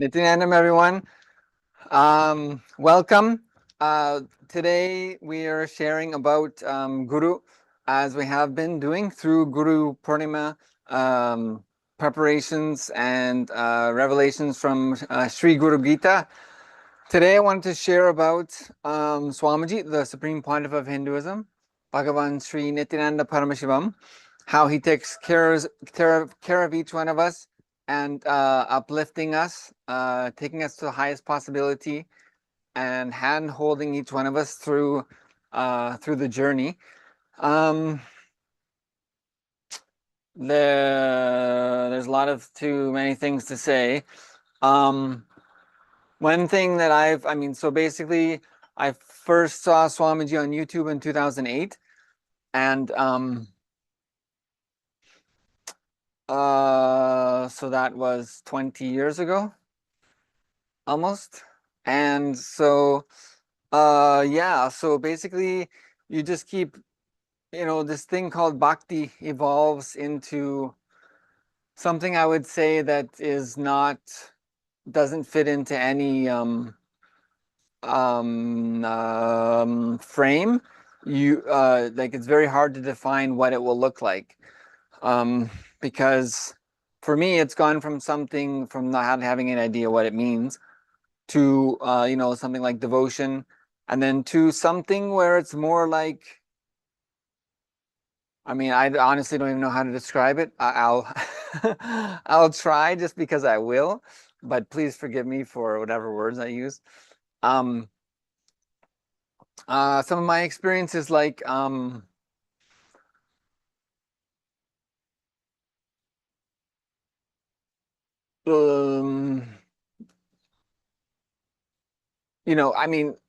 Nithyananda, everyone. Welcome. Today we are sharing about Guru, as we have been doing through Guru Purnima preparations and revelations from Sri Guru Gita. Today I wanted to share about Swamiji, the Supreme Pontiff of Hinduism, Bhagavan Sri Nithyananda Paramashivam, how he takes care of each one of us and uplifting us, taking us to the highest possibility, and hand holding each one of us through the journey. There's a lot of too many things to say. One thing that so basically, I first saw Swamiji on YouTube in 2008, and so that was 20 years ago, almost. And so, yeah, so basically, you just keep, this thing called bhakti evolves into something I would say that doesn't fit into any frame. Like, it's very hard to define what it will look like, because for me it's gone from something, from not having an idea what it means, to something like devotion, and then to something where it's more like, I honestly don't even know how to describe it. I'll I'll try, just because I will, but please forgive me for whatever words I use. um some of my experiences, like, um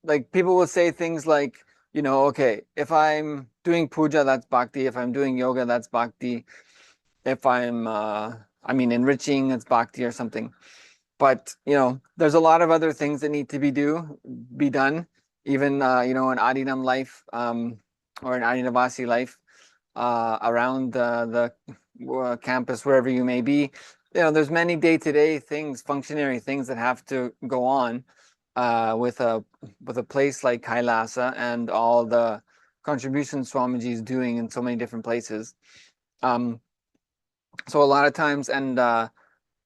like, people will say things like, okay, if I'm doing puja, that's bhakti. If I'm doing yoga, that's bhakti. If I'm enriching, it's bhakti or something. But there's a lot of other things that need to be done, even in Adinam life, or in Adinavasi life, around the campus, wherever you may be. There's many day-to-day things, functionary things, that have to go on with a place like Kailasa, and all the contributions Swamiji is doing in so many different places. Um, so a lot of times, and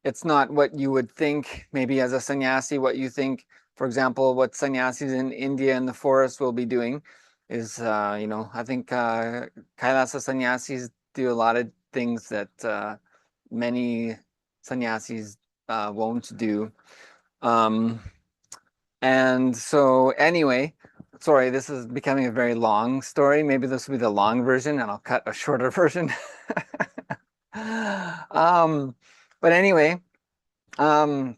it's not what you would think, maybe as a sannyasi, what you think. For example, what sannyasis in India in the forest will be doing is, I think Kailasa sannyasis do a lot of things that many sannyasis won't do. Um, and so, anyway, sorry, this is becoming a very long story. Maybe this will be the long version, and I'll cut a shorter version. um, but anyway, um,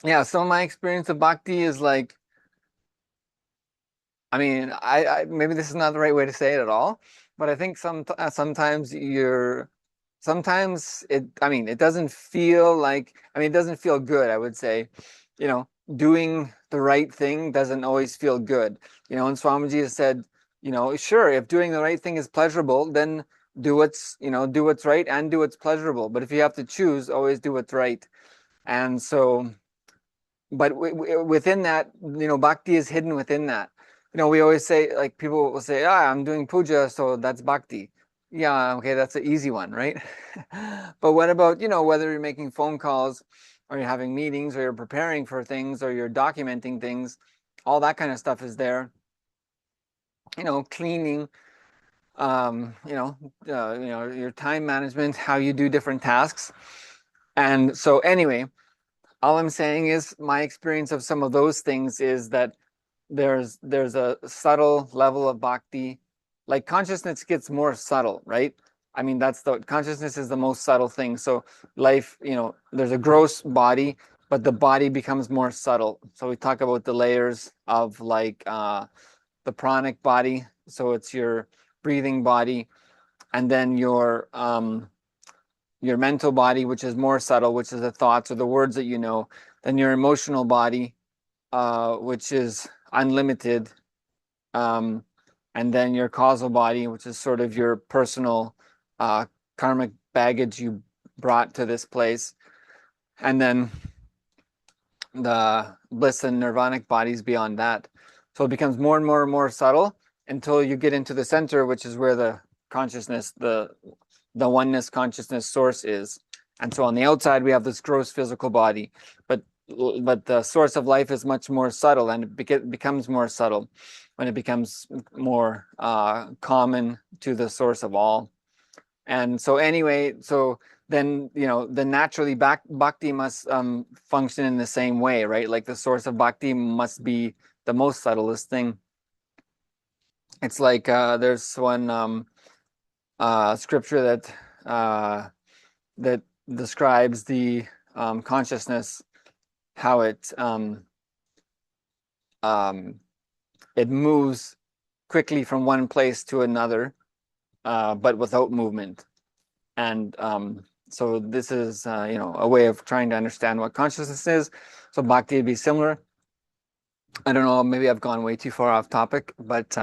yeah, so my experience of bhakti is like, I maybe this is not the right way to say it at all, but I think sometimes it doesn't feel like, it doesn't feel good, I would say. Doing the right thing doesn't always feel good. And Swamiji has said, sure, if doing the right thing is pleasurable, then do what's right and do what's pleasurable. But if you have to choose, always do what's right. And so, but within that, bhakti is hidden within that. We always say, like, people will say, I'm doing puja, so that's bhakti. Yeah, okay, that's an easy one, right? But what about, whether you're making phone calls, or you're having meetings, or you're preparing for things, or you're documenting things, all that kind of stuff is there. Cleaning, your time management, how you do different tasks. And so, anyway, all I'm saying is, my experience of some of those things is that there's a subtle level of bhakti. Like, consciousness gets more subtle, right? That's the consciousness is the most subtle thing. So life, there's a gross body, but the body becomes more subtle. So we talk about the layers of, like, the pranic body. So it's your breathing body, and then your mental body, which is more subtle, which is the thoughts or the words that you know. Then your emotional body, which is unlimited, um, and then your causal body, which is sort of your personal karmic baggage you brought to this place. and then the bliss and nirvanic bodies beyond that. So it becomes more and more and more subtle until you get into the center, which is where the consciousness, the oneness consciousness source is. And so on the outside, we have this gross physical body, but the source of life is much more subtle, and it becomes more subtle when it becomes more common to the source of all. And so anyway, so then, then naturally bhakti must function in the same way, right? Like the source of bhakti must be the most subtlest thing. It's like there's one scripture that describes the consciousness, how it moves quickly from one place to another, but without movement. And so this is a way of trying to understand what consciousness is. So bhakti would be similar. I don't know, maybe I've gone way too far off topic, but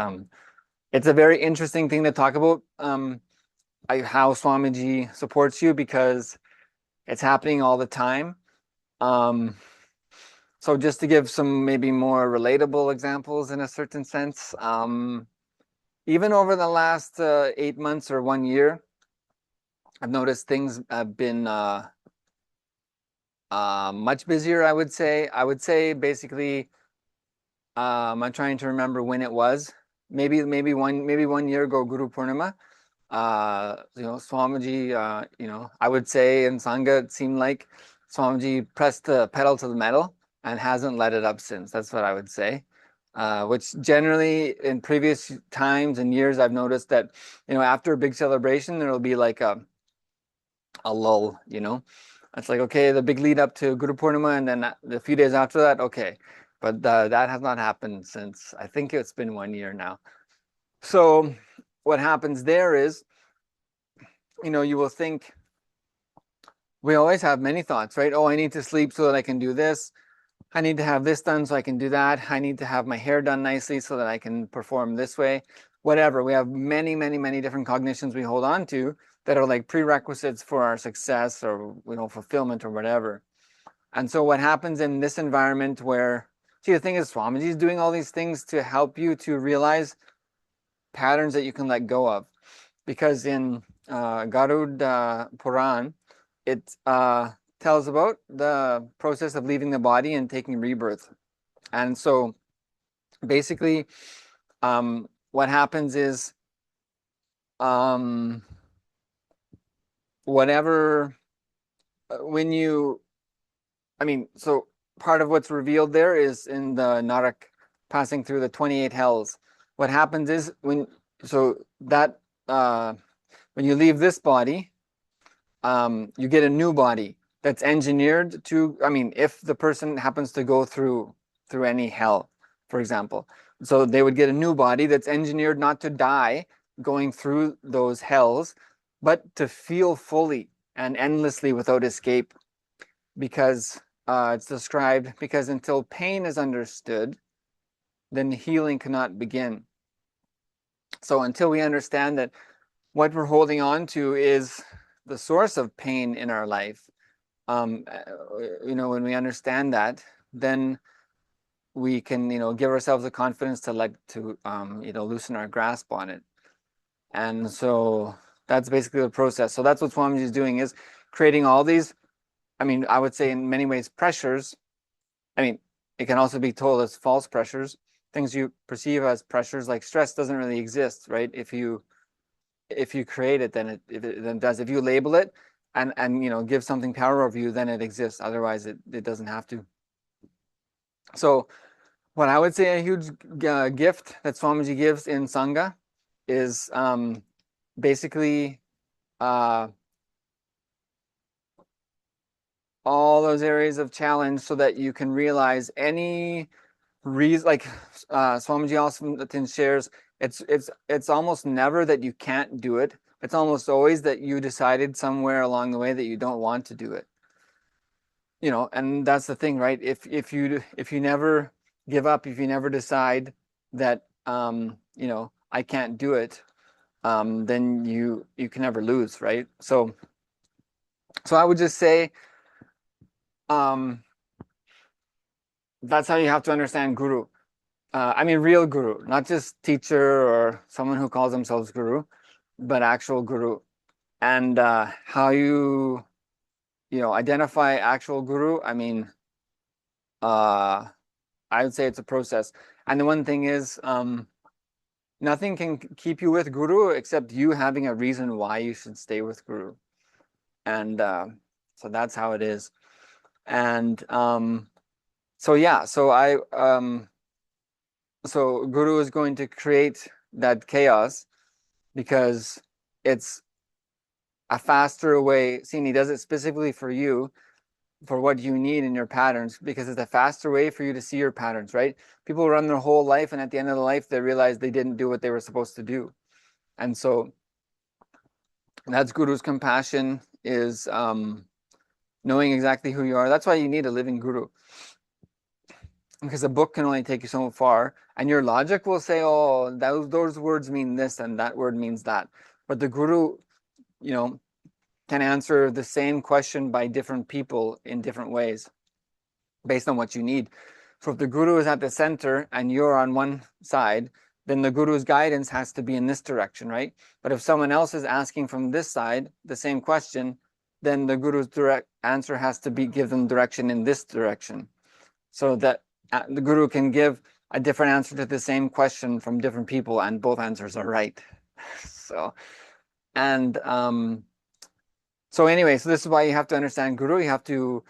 it's a very interesting thing to talk about, how Swamiji supports you, because it's happening all the time. So just to give some maybe more relatable examples in a certain sense, even over the last 8 months or 1 year, I've noticed things have been much busier, I would say. I would say basically, I'm trying to remember when it was. Maybe 1 year ago, Guru Purnima. Swamiji, I would say in Sangha, it seemed like Swamiji pressed the pedal to the metal and hasn't let it up since. That's what I would say. Which generally in previous times and years, I've noticed that, after a big celebration, there will be like a lull, It's like, okay, the big lead up to Guru Purnima, and then a few days after that, okay. But that has not happened since, I think it's been 1 year now. So what happens there is, you will think, we always have many thoughts, right? Oh, I need to sleep so that I can do this. I need to have this done so I can do that. I need to have my hair done nicely so that I can perform this way. Whatever. We have many, many, many different cognitions we hold on to that are like prerequisites for our success or, fulfillment or whatever. And so what happens in this environment where, see, the thing is, Swamiji is doing all these things to help you to realize patterns that you can let go of. Because in Garud Puran, it tells about the process of leaving the body and taking rebirth. And so basically, what happens is, whatever, so part of what's revealed there is in the Narak, passing through the 28 hells. What happens is when you leave this body, you get a new body that's engineered to, if the person happens to go through any hell, for example. So they would get a new body that's engineered not to die going through those hells, but to feel fully and endlessly without escape. Because it's described, because until pain is understood, then healing cannot begin. So until we understand that what we're holding on to is the source of pain in our life, when we understand that, then we can, give ourselves the confidence to loosen our grasp on it. And so that's basically the process. So that's what Swamiji is doing, is creating all these, I would say in many ways, pressures. It can also be told as false pressures, things you perceive as pressures. Like stress doesn't really exist, right? If you create it, then it does. If you label it and give something power over you, then it exists. Otherwise, it doesn't have to. So what I would say a huge gift that Swamiji gives in Sangha is basically all those areas of challenge, so that you can realize any reason. Like Swamiji often shares, it's almost never that you can't do it. It's almost always that you decided somewhere along the way that you don't want to do it. And that's the thing, right? If you never give up, if you never decide that I can't do it, then you can never lose, right? So I would just say, That's how you have to understand guru. I mean, real guru, not just teacher or someone who calls themselves guru, but actual guru. And how identify actual guru. I mean, I would say it's a process. And the one thing is, nothing can keep you with guru except you having a reason why you should stay with guru. And so that's how it is. And so yeah, so guru is going to create that chaos because it's a faster way. See, and he does it specifically for you, for what you need in your patterns, because it's a faster way for you to see your patterns, right? People run their whole life, and at the end of the life, they realize they didn't do what they were supposed to do. And so that's guru's compassion, is knowing exactly who you are. That's why you need a living guru, because a book can only take you so far, and your logic will say, oh, those words mean this and that word means that. But the guru, can answer the same question by different people in different ways based on what you need. So if the guru is at the center and you're on one side, then the guru's guidance has to be in this direction, right? But if someone else is asking from this side the same question, then the guru's direct answer has to be give them direction in this direction, so that the guru can give a different answer to the same question from different people, and both answers are right. So, and so anyway, so this is why you have to understand guru. You have to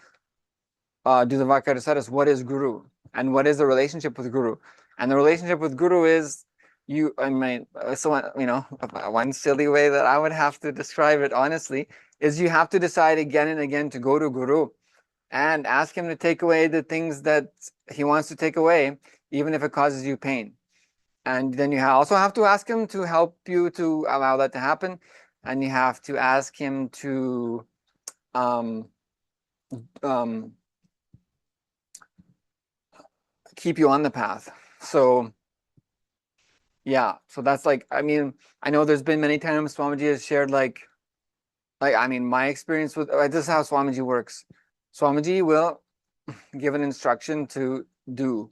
do the Vakarasaras. What is guru? And what is the relationship with guru? And the relationship with guru is one silly way that I would have to describe it, honestly, is you have to decide again and again to go to guru and ask him to take away the things that he wants to take away, even if it causes you pain. And then you also have to ask him to help you to allow that to happen. And you have to ask him to keep you on the path. So yeah, so that's like, I know there's been many times Swamiji has shared my experience with, this is how Swamiji works. Swamiji will give an instruction to do.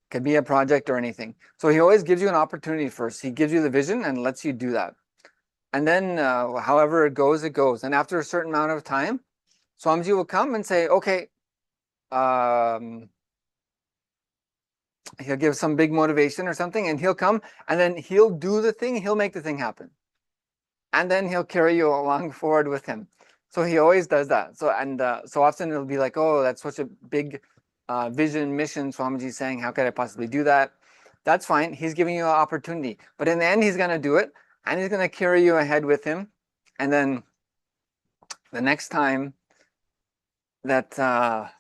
Could be a project or anything. So he always gives you an opportunity first. He gives you the vision and lets you do that. And then however it goes, it goes. And after a certain amount of time, Swamiji will come and say, okay, he'll give some big motivation or something, and he'll come and then he'll do the thing, he'll make the thing happen. And then he'll carry you along forward with him. So he always does that. So so often it'll be like, oh, that's such a big vision, mission. Swamiji's saying, how could I possibly do that? That's fine. He's giving you an opportunity. But in the end, he's going to do it, and he's going to carry you ahead with him. And then the next time that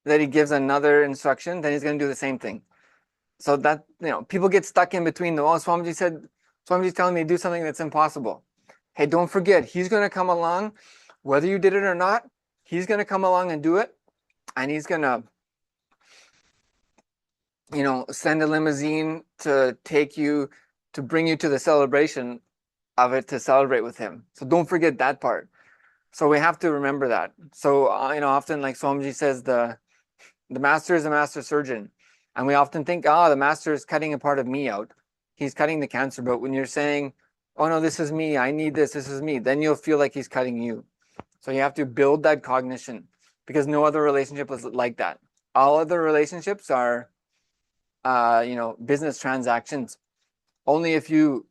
he gives another instruction, then he's going to do the same thing. So that, people get stuck in between. Swamiji's telling me to do something that's impossible. Hey, don't forget, he's going to come along, whether you did it or not, he's going to come along and do it. And he's going to, send a limousine to bring you to the celebration of it, to celebrate with him. So don't forget that part. So we have to remember that. So, often like Swamiji says, the master is a master surgeon. And we often think, the master is cutting a part of me out. He's cutting the cancer. But when you're saying, oh no, this is me, I need this is me, then you'll feel like he's cutting you. So you have to build that cognition, because no other relationship is like that. All other relationships are, business transactions. Only if you,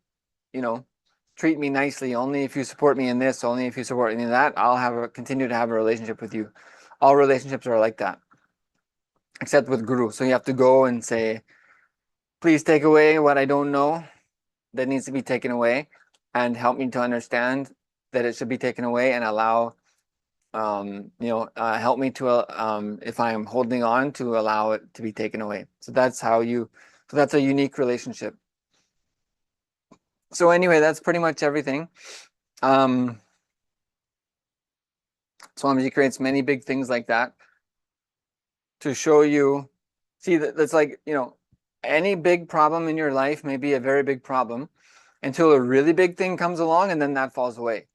treat me nicely, only if you support me in this, only if you support me in that, I'll continue to have a relationship with you. All relationships are like that, except with guru. So you have to go and say, please take away what I don't know that needs to be taken away, and help me to understand that it should be taken away, and allow, help me to, if I'm holding on, to allow it to be taken away. So that's a unique relationship. So anyway, that's pretty much everything. Swamiji creates many big things like that to show you. See, that's like, any big problem in your life may be a very big problem until a really big thing comes along, and then that falls away.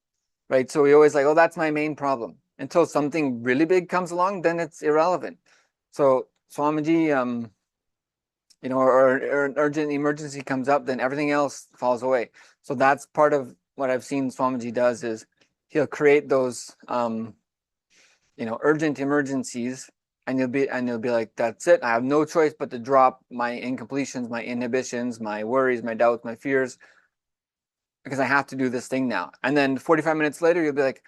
right? So we always like, oh, that's my main problem. Until something really big comes along, then it's irrelevant. So Swamiji, or an urgent emergency comes up, then everything else falls away. So that's part of what I've seen Swamiji does is he'll create those, urgent emergencies, and you'll be like, that's it. I have no choice but to drop my incompletions, my inhibitions, my worries, my doubts, my fears, because I have to do this thing now. And then 45 minutes later, you'll be like,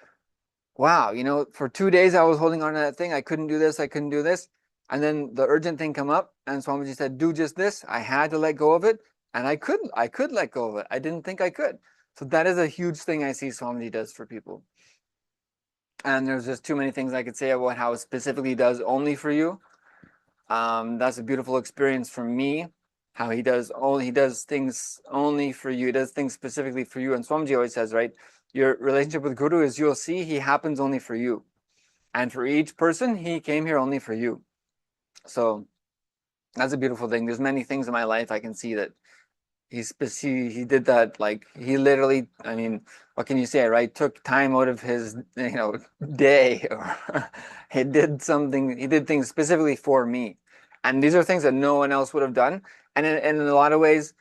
wow, for 2 days I was holding on to that thing. I couldn't do this. I couldn't do this. And then the urgent thing come up, and Swamiji said, do just this. I had to let go of it, and I could let go of it. I didn't think I could. So that is a huge thing I see Swamiji does for people. And there's just too many things I could say about how it specifically does only for you. That's a beautiful experience for me. How he does things only for you. He does things specifically for you. And Swamiji always says, right, your relationship with Guru is, you'll see, he happens only for you. And for each person, he came here only for you. So that's a beautiful thing. There's many things in my life I can see that he did that. Like, he literally, I mean, what can you say, right? Took time out of his day, or he did things specifically for me. And these are things that no one else would have done. And in a lot of ways,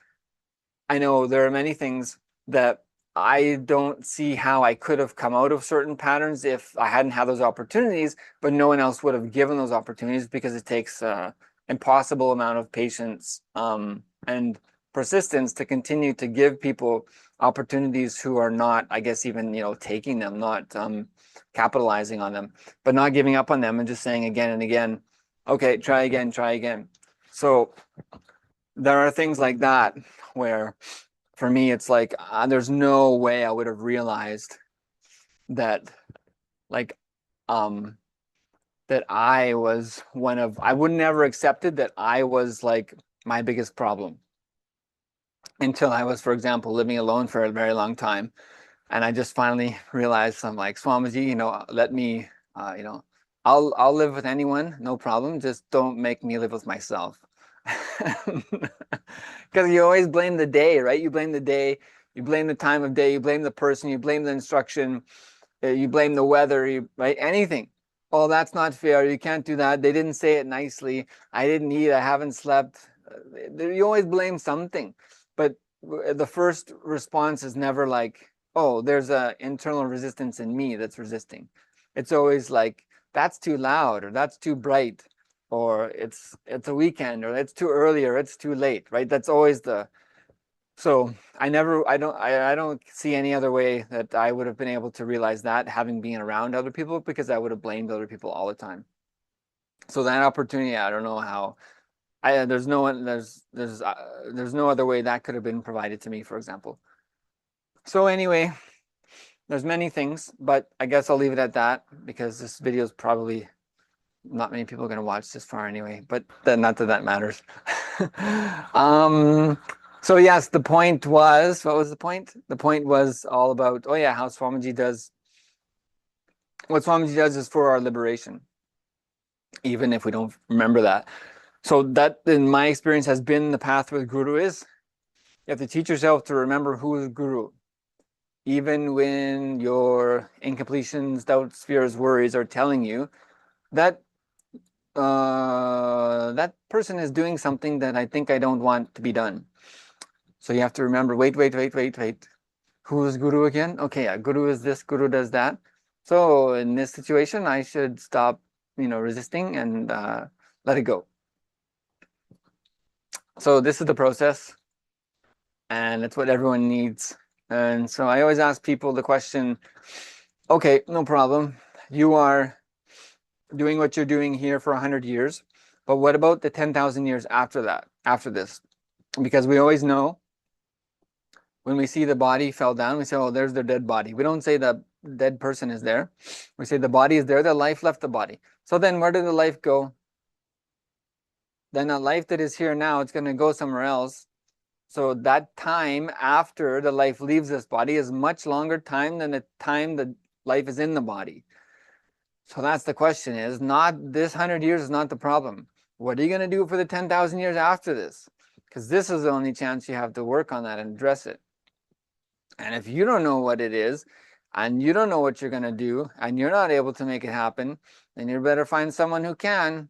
I know there are many things that I don't see how I could have come out of certain patterns if I hadn't had those opportunities, but no one else would have given those opportunities, because it takes impossible amount of patience and persistence to continue to give people opportunities who are not, I guess, even taking them, not capitalizing on them, but not giving up on them and just saying again and again, okay, try again, try again. So there are things like that where, for me, it's like there's no way I would have realized that, like, that I would never accepted that I was like my biggest problem until I was, for example, living alone for a very long time. And I just finally realized, I'm like, Swamiji, let me, I'll live with anyone, no problem. Just don't make me live with myself. Because you always blame the day, right? You blame the day, you blame the time of day, you blame the person, you blame the instruction, you blame the weather, right? Anything. Oh, that's not fair. You can't do that. They didn't say it nicely. I didn't eat. I haven't slept. You always blame something. But the first response is never like, oh, there's an internal resistance in me that's resisting. It's always like, that's too loud, or that's too bright, or it's a weekend, or it's too early, or it's too late, right? That's always so I don't see any other way that I would have been able to realize that, having been around other people, because I would have blamed other people all the time. So that opportunity, I don't know how. There's no other way that could have been provided to me, for example. So anyway, there's many things, but I guess I'll leave it at that, because this video is probably not many people are going to watch this far anyway, but not that matters. So yes, the point was, what was the point? The point was all about, oh yeah, how what Swamiji does is for our liberation, even if we don't remember that. So that, in my experience, has been the path with Guru is, you have to teach yourself to remember who is Guru. Even when your incompletions, doubts, fears, worries are telling you that that person is doing something that I think I don't want to be done. So you have to remember, wait. Who is Guru again? Okay, yeah, Guru is this, Guru does that. So in this situation, I should stop, resisting and let it go. So this is the process, and it's what everyone needs. And so I always ask people the question, okay, no problem. You are doing what you're doing here for 100 years, but what about the 10,000 years after that, after this? Because we always know when we see the body fell down, we say, oh, there's their dead body. We don't say the dead person is there. We say the body is there, the life left the body. So then where did the life go? Then the life that is here now, it's going to go somewhere else. So that time after the life leaves this body is much longer time than the time the life is in the body. So that's the question, is not this 100 years is not the problem. What are you going to do for the 10,000 years after this? Because this is the only chance you have to work on that and address it. And if you don't know what it is, and you don't know what you're going to do, and you're not able to make it happen, then you better find someone who can.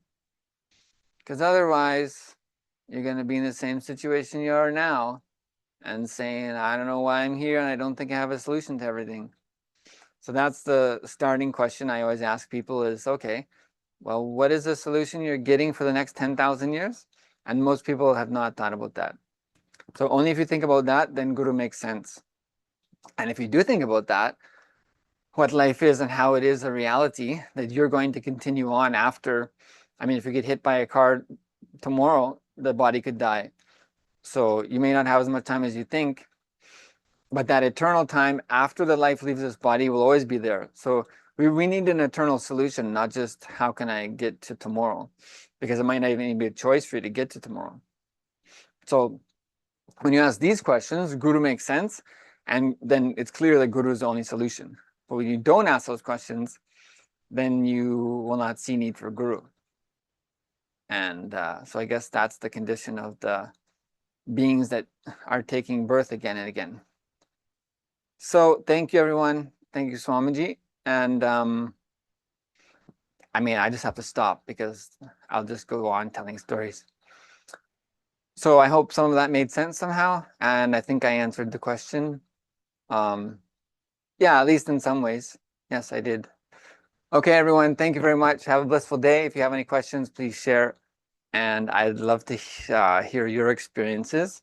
Because otherwise, you're going to be in the same situation you are now and saying, I don't know why I'm here, and I don't think I have a solution to everything. So that's the starting question I always ask people is, okay, well, what is the solution you're getting for the next 10,000 years? And most people have not thought about that. So only if you think about that, then Guru makes sense. And if you do think about that, what life is and how it is a reality, that you're going to continue on after, I mean, if you get hit by a car tomorrow, the body could die. So you may not have as much time as you think, but that eternal time after the life leaves this body will always be there. So we need an eternal solution, not just how can I get to tomorrow, because it might not even be a choice for you to get to tomorrow. So when you ask these questions, Guru makes sense, and then it's clear that Guru is the only solution. But when you don't ask those questions, then you will not see need for Guru. And so I guess that's the condition of the beings that are taking birth again and again. So thank you, everyone. Thank you, Swamiji. And I mean, I just have to stop because I'll just go on telling stories. So I hope some of that made sense somehow. And I think I answered the question. Yeah, at least in some ways. Yes, I did. Okay, everyone. Thank you very much. Have a blissful day. If you have any questions, please share. And I'd love to hear your experiences.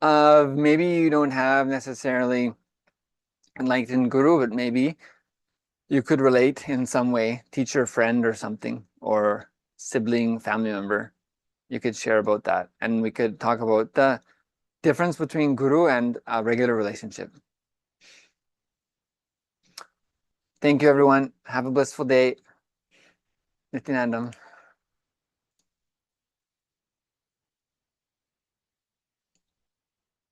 Maybe you don't have necessarily enlightened Guru, but maybe you could relate in some way, teacher, friend, or something, or sibling, family member. You could share about that. And we could talk about the difference between Guru and a regular relationship. Thank you, everyone. Have a blissful day. Nithyanandam.